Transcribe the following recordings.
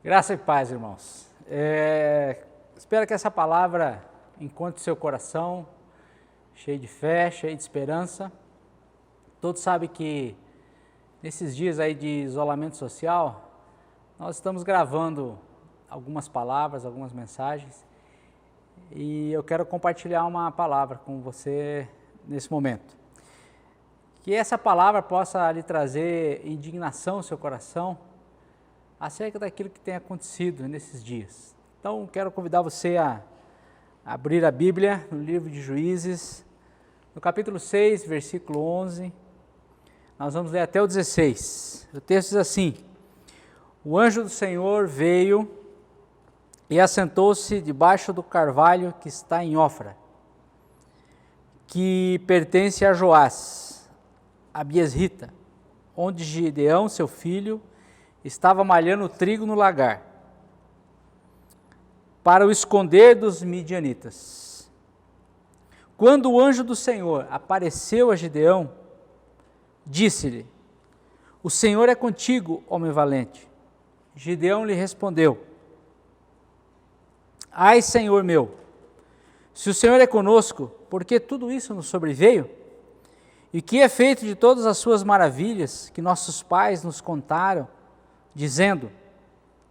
Graça e paz, irmãos. Espero que essa palavra encontre seu coração cheio de fé, cheio de esperança. Todos sabem que nesses dias aí de isolamento social, nós estamos gravando algumas palavras, algumas mensagens, e eu quero compartilhar uma palavra com você nesse momento. Que essa palavra possa lhe trazer indignação ao seu coração acerca daquilo que tem acontecido nesses dias. Então, quero convidar você a abrir a Bíblia no livro de Juízes, no capítulo 6, versículo 11, nós vamos ler até o 16. O texto diz assim: O anjo do Senhor veio e assentou-se debaixo do carvalho que está em Ofra, que pertence a Joás, a Biesrita, onde Gideão, seu filho, estava malhando trigo no lagar, para o esconder dos midianitas. Quando o anjo do Senhor apareceu a Gideão, disse-lhe: O Senhor é contigo, homem valente. Gideão lhe respondeu: Ai, Senhor meu, se o Senhor é conosco, por que tudo isso nos sobreveio? E que é feito de todas as suas maravilhas que nossos pais nos contaram, dizendo: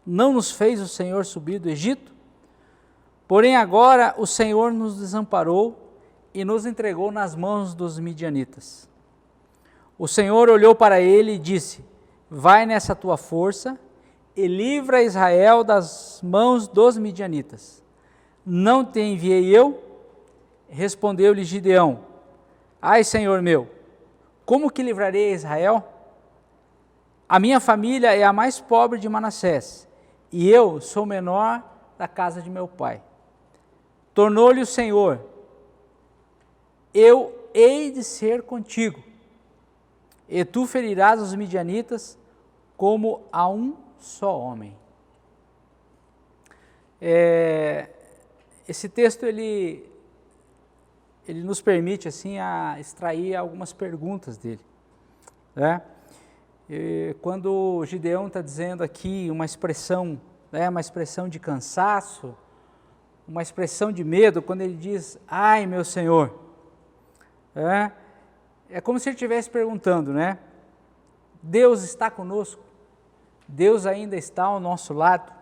Não nos fez o Senhor subir do Egito? Porém agora o Senhor nos desamparou e nos entregou nas mãos dos midianitas. O Senhor olhou para ele e disse: Vai nessa tua força e livra Israel das mãos dos midianitas. Não te enviei eu? Respondeu-lhe Gideão: Ai, Senhor meu, como que livrarei Israel? A minha família é a mais pobre de Manassés, e eu sou o menor da casa de meu pai. Tornou-lhe o Senhor: Eu hei de ser contigo, e tu ferirás os midianitas como a um só homem. Esse texto ele nos permite assim a extrair algumas perguntas dele, né? E quando Gideão está dizendo aqui uma expressão, uma expressão de cansaço, uma expressão de medo, quando ele diz: Ai, meu Senhor, é como se ele estivesse perguntando, né? Deus está conosco? Deus ainda está ao nosso lado?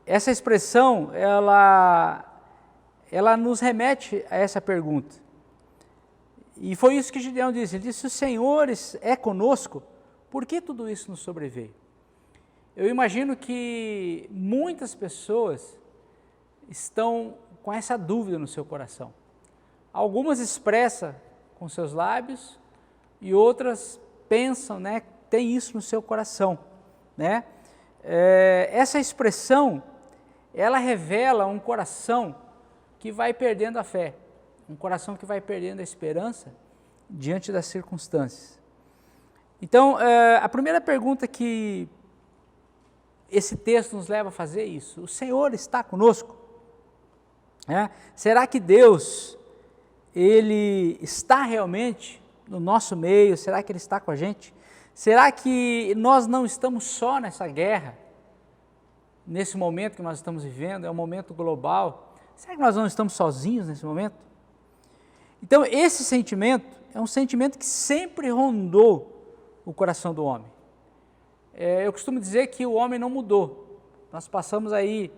Essa expressão, ela nos remete a essa pergunta. E foi isso que Gideão disse. Ele disse: Se o Senhor é conosco, por que tudo isso nos sobreveio? Eu imagino que muitas pessoas estão com essa dúvida no seu coração. Algumas expressam com seus lábios e outras pensam, né, tem isso no seu coração, né? Essa expressão, ela revela um coração que vai perdendo a fé, um coração que vai perdendo a esperança diante das circunstâncias. Então, a primeira pergunta que esse texto nos leva a fazer é isso: o Senhor está conosco? Será que Deus, Ele está realmente no nosso meio? Será que Ele está com a gente? Será que nós não estamos só nessa guerra, nesse momento que nós estamos vivendo? É um momento global. Será que nós não estamos sozinhos nesse momento? Então, esse sentimento é um sentimento que sempre rondou o coração do homem. Eu costumo dizer que o homem não mudou. Nós passamos aí,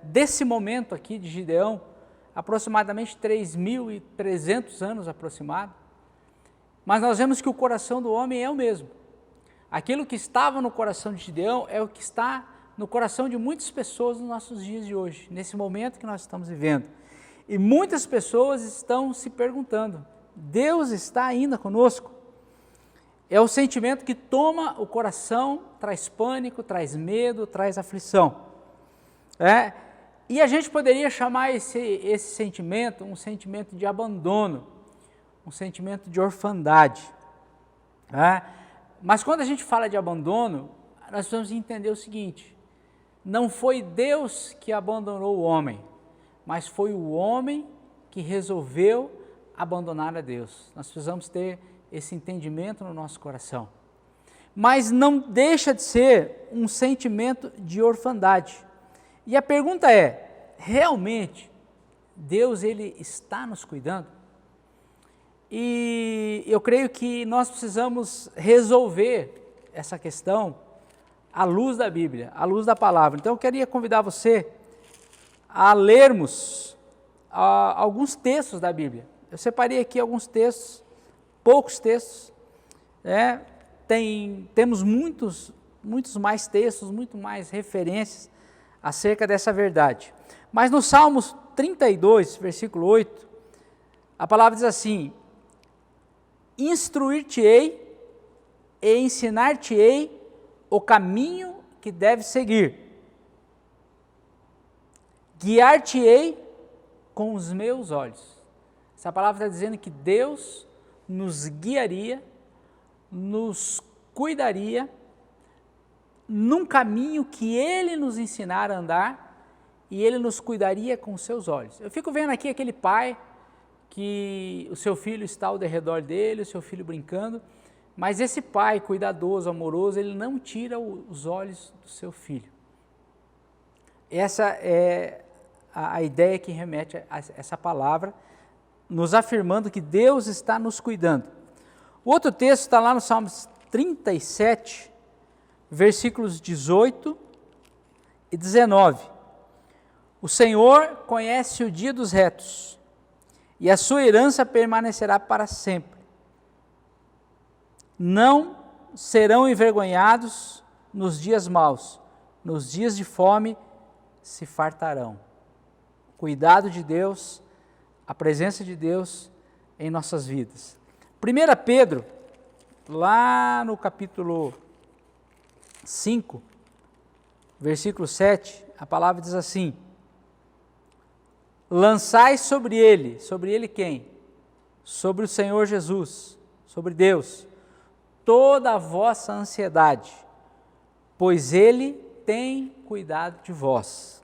desse momento aqui de Gideão, aproximadamente 3.300 anos aproximado, mas nós vemos que o coração do homem é o mesmo. Aquilo que estava no coração de Gideão é o que está no coração de muitas pessoas nos nossos dias de hoje, nesse momento que nós estamos vivendo. E muitas pessoas estão se perguntando: Deus está ainda conosco? É o sentimento que toma o coração, traz pânico, traz medo, traz aflição. E a gente poderia chamar esse sentimento um sentimento de abandono, um sentimento de orfandade. Mas quando a gente fala de abandono, nós precisamos entender o seguinte: não foi Deus que abandonou o homem, mas foi o homem que resolveu abandonar a Deus. Nós precisamos ter esse entendimento no nosso coração. mas não deixa de ser um sentimento de orfandade. E a pergunta é, realmente, Deus ele está nos cuidando? E eu creio que nós precisamos resolver essa questão à luz da Bíblia, à luz da palavra. Então eu queria convidar você a lermos alguns textos da Bíblia. Eu separei aqui alguns textos, poucos textos, temos muitos mais textos, muito mais referências acerca dessa verdade. Mas no Salmos 32, versículo 8, a palavra diz assim: instruir-te-ei e ensinar-te-ei o caminho que deves seguir. Guiar-te-ei com os meus olhos. Essa palavra está dizendo que Deus nos guiaria, nos cuidaria num caminho que Ele nos ensinar a andar e Ele nos cuidaria com os seus olhos. Eu fico vendo aqui aquele pai que o seu filho está ao redor dele, o seu filho brincando, mas esse pai cuidadoso, amoroso, ele não tira os olhos do seu filho. Essa é a ideia que remete a essa palavra, nos afirmando que Deus está nos cuidando. O outro texto está lá no Salmos 37, versículos 18 e 19. O Senhor conhece o dia dos retos, e a sua herança permanecerá para sempre. Não serão envergonhados nos dias maus, nos dias de fome se fartarão. Cuidado de Deus, a presença de Deus em nossas vidas. 1 Pedro, lá no capítulo 5, versículo 7, a palavra diz assim: lançai sobre ele quem? Sobre o Senhor Jesus, sobre Deus, toda a vossa ansiedade, pois Ele tem cuidado de vós.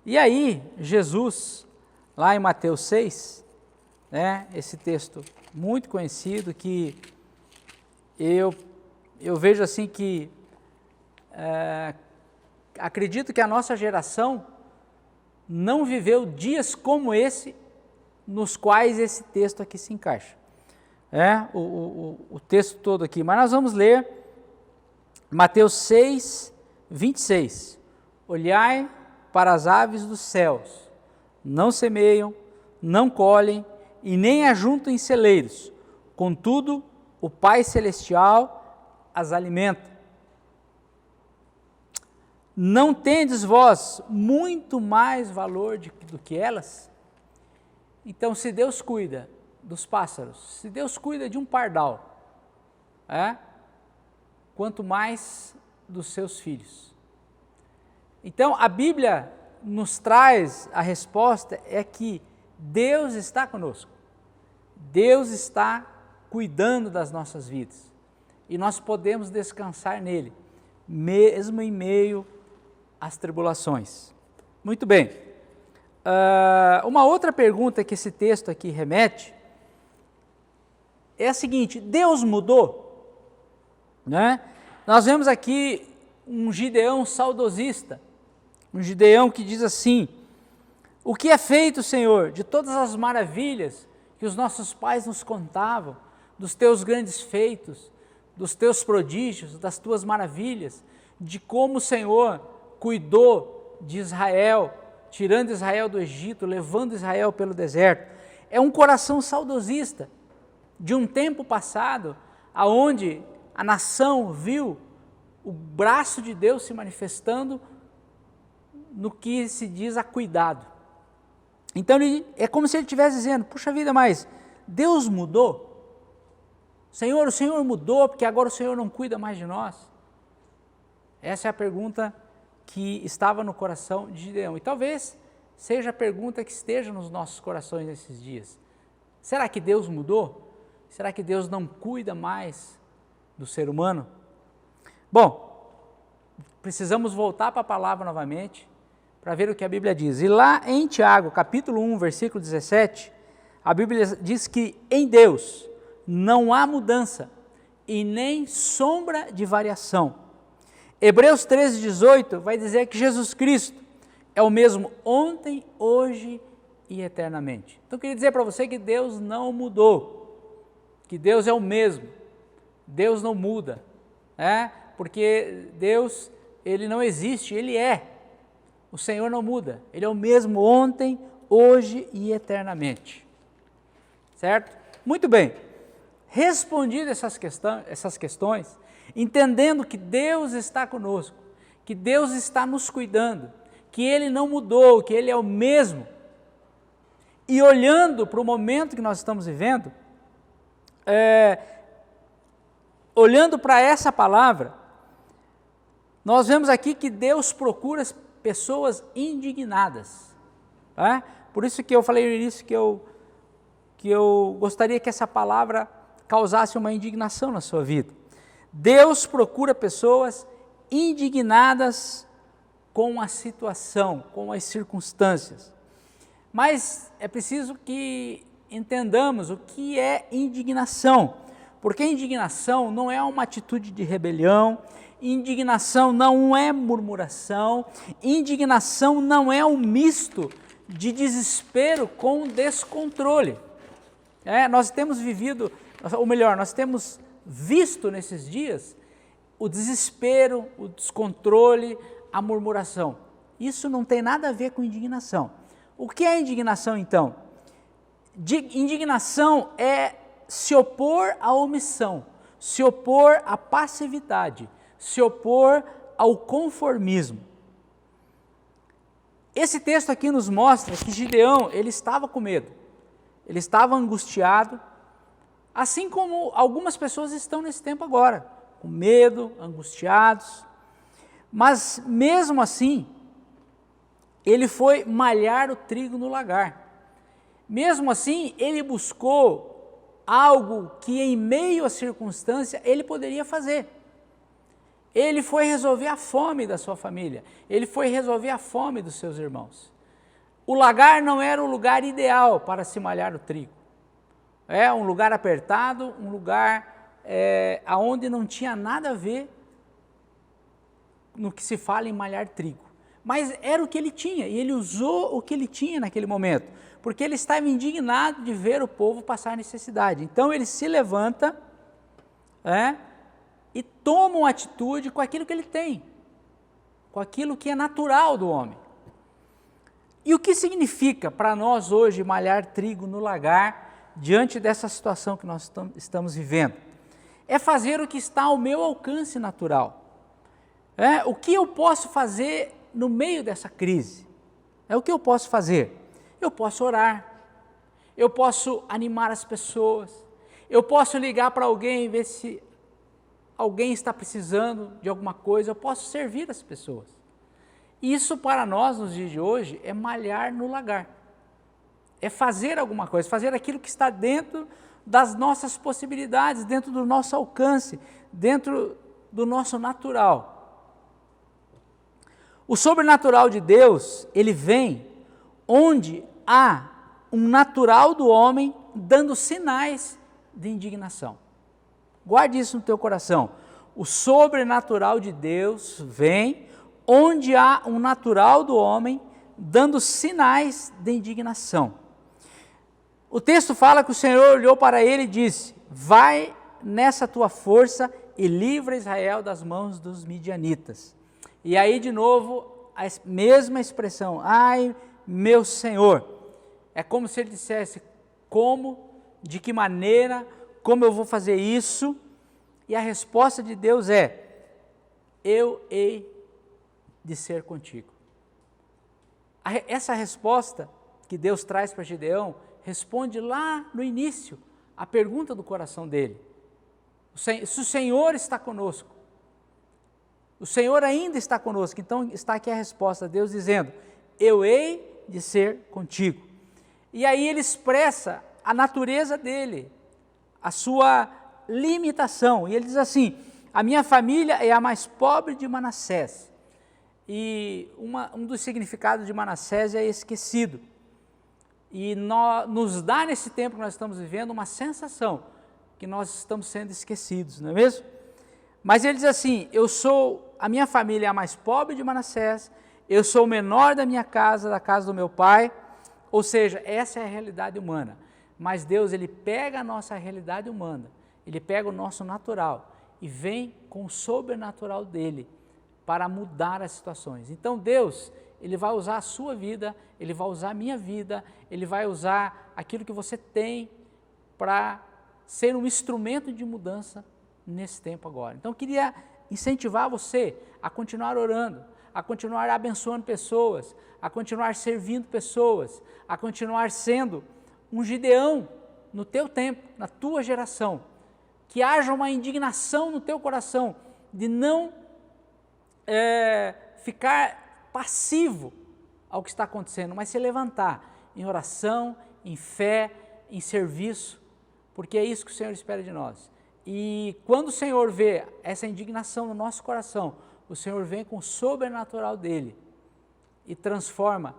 E aí, Jesus, lá em Mateus 6, esse texto muito conhecido, que eu vejo assim que, acredito que a nossa geração não viveu dias como esse, nos quais esse texto aqui se encaixa. O texto todo aqui, mas nós vamos ler Mateus 6, 26. Olhai para as aves dos céus, não semeiam, não colhem e nem ajuntam em celeiros, contudo o Pai Celestial as alimenta. Não tendes vós muito mais valor do que elas? Então, se Deus cuida dos pássaros, se Deus cuida de um pardal, quanto mais dos seus filhos. Então, a Bíblia nos traz a resposta, é que Deus está conosco, Deus está cuidando das nossas vidas, e nós podemos descansar nele, mesmo em meio às tribulações. Muito bem, uma outra pergunta que esse texto aqui remete, é a seguinte: Deus mudou? Nós vemos aqui um Gideão saudosista, um Gideão que diz assim: o que é feito, Senhor, de todas as maravilhas que os nossos pais nos contavam, dos teus grandes feitos, dos teus prodígios, das tuas maravilhas, de como o Senhor cuidou de Israel, tirando Israel do Egito, levando Israel pelo deserto. É um coração saudosista de um tempo passado, aonde a nação viu o braço de Deus se manifestando no que se diz a cuidado. Então é como se ele estivesse dizendo: puxa vida, mas Deus mudou? Senhor, o Senhor mudou porque agora o Senhor não cuida mais de nós? Essa é a pergunta que estava no coração de Gideão, e talvez seja a pergunta que esteja nos nossos corações nesses dias. Será que Deus mudou? Será que Deus não cuida mais do ser humano? Bom, precisamos voltar para a palavra novamente, para ver o que a Bíblia diz. E lá em Tiago, capítulo 1, versículo 17, a Bíblia diz que em Deus não há mudança, e nem sombra de variação. Hebreus 13:18 vai dizer que Jesus Cristo é o mesmo ontem, hoje e eternamente. Então eu queria dizer para você que Deus não mudou, que Deus é o mesmo, Deus não muda, porque Deus, Ele não existe, Ele é. O Senhor não muda, Ele é o mesmo ontem, hoje e eternamente. Certo? Muito bem. Respondidas essas questões, entendendo que Deus está conosco, que Deus está nos cuidando, que Ele não mudou, que Ele é o mesmo, e olhando para o momento que nós estamos vivendo, olhando para essa palavra, nós vemos aqui que Deus procura pessoas indignadas. Por isso que eu falei no início que eu gostaria que essa palavra causasse uma indignação na sua vida. Deus procura pessoas indignadas com a situação, com as circunstâncias. Mas é preciso que entendamos o que é indignação, porque indignação não é uma atitude de rebelião, indignação não é murmuração, indignação não é um misto de desespero com descontrole. Nós temos vivido, ou melhor, nós temos visto nesses dias o desespero, o descontrole, a murmuração. Isso não tem nada a ver com indignação. O que é indignação então? Indignação é se opor à omissão, se opor à passividade, se opor ao conformismo. Esse texto aqui nos mostra que Gideão, ele estava com medo, ele estava angustiado, assim como algumas pessoas estão nesse tempo agora, com medo, angustiados, mas mesmo assim, ele foi malhar o trigo no lagar. Mesmo assim, ele buscou algo que em meio à circunstância ele poderia fazer. Ele foi resolver a fome da sua família, ele foi resolver a fome dos seus irmãos. O lagar não era o lugar ideal para se malhar o trigo. É um lugar apertado, um lugar onde não tinha nada a ver no que se fala em malhar trigo. Mas era o que ele tinha, e ele usou o que ele tinha naquele momento, porque ele estava indignado de ver o povo passar necessidade. Então ele se levanta e toma uma atitude com aquilo que ele tem, com aquilo que é natural do homem. E o que significa para nós hoje malhar trigo no lagar, diante dessa situação que nós estamos vivendo? É fazer o que está ao meu alcance natural. O que eu posso fazer no meio dessa crise? O que eu posso fazer? Eu posso orar, eu posso animar as pessoas, eu posso ligar para alguém e ver se alguém está precisando de alguma coisa, eu posso servir as pessoas. Isso para nós nos dias de hoje é malhar no lagar, é fazer alguma coisa, fazer aquilo que está dentro das nossas possibilidades, dentro do nosso alcance, dentro do nosso natural. O sobrenatural de Deus, ele vem onde há um natural do homem dando sinais de indignação. Guarde isso no teu coração. O sobrenatural de Deus vem onde há um natural do homem dando sinais de indignação. O texto fala que o Senhor olhou para ele e disse: vai nessa tua força e livra Israel das mãos dos midianitas. E aí de novo a mesma expressão, ai meu Senhor. É como se ele dissesse, como, de que maneira, como eu vou fazer isso? E a resposta de Deus é, eu hei de ser contigo. Essa resposta que Deus traz para Gideão, responde lá no início, a pergunta do coração dele. Se o Senhor está conosco, o Senhor ainda está conosco, então está aqui a resposta, Deus dizendo, eu hei de ser contigo. E aí ele expressa a natureza dele, a sua limitação, e ele diz assim, a minha família é a mais pobre de Manassés, e um dos significados de Manassés é esquecido, e nos dá nesse tempo que nós estamos vivendo uma sensação que nós estamos sendo esquecidos, não é mesmo? Mas ele diz assim, a minha família é a mais pobre de Manassés, eu sou o menor da minha casa, da casa do meu pai, ou seja, essa é a realidade humana. Mas Deus, ele pega a nossa realidade humana, ele pega o nosso natural e vem com o sobrenatural dele para mudar as situações. Então Deus, ele vai usar a sua vida, ele vai usar a minha vida, ele vai usar aquilo que você tem para ser um instrumento de mudança nesse tempo agora. Então eu queria incentivar você a continuar orando, a continuar abençoando pessoas, a continuar servindo pessoas, a continuar sendo um Gideão no teu tempo, na tua geração, que haja uma indignação no teu coração de não ficar passivo ao que está acontecendo, mas se levantar em oração, em fé, em serviço, porque é isso que o Senhor espera de nós. E quando o Senhor vê essa indignação no nosso coração, o Senhor vem com o sobrenatural dele e transforma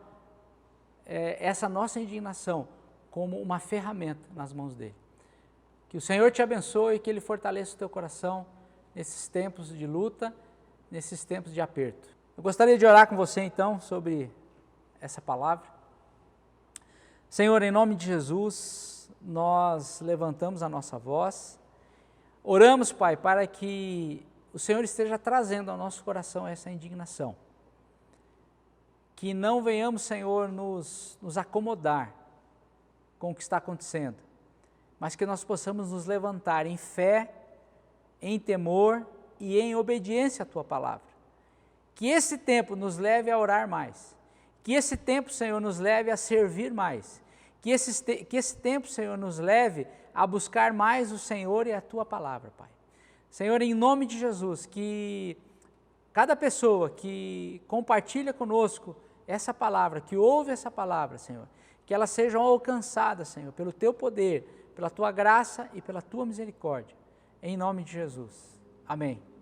essa nossa indignação como uma ferramenta nas mãos dele. Que o Senhor te abençoe e que ele fortaleça o teu coração nesses tempos de luta, nesses tempos de aperto. Eu gostaria de orar com você então sobre essa palavra. Senhor, em nome de Jesus, nós levantamos a nossa voz, oramos, Pai, para que o Senhor esteja trazendo ao nosso coração essa indignação. Que não venhamos, Senhor, nos acomodar com o que está acontecendo, mas que nós possamos nos levantar em fé, em temor e em obediência à Tua palavra. Que esse tempo nos leve a orar mais, que esse tempo, Senhor, nos leve a servir mais, que esse tempo, Senhor, nos leve a buscar mais o Senhor e a Tua palavra, Pai. Senhor, em nome de Jesus, que cada pessoa que compartilha conosco essa palavra, que ouve essa palavra, Senhor, que elas sejam alcançadas, Senhor, pelo Teu poder, pela Tua graça e pela Tua misericórdia. Em nome de Jesus. Amém.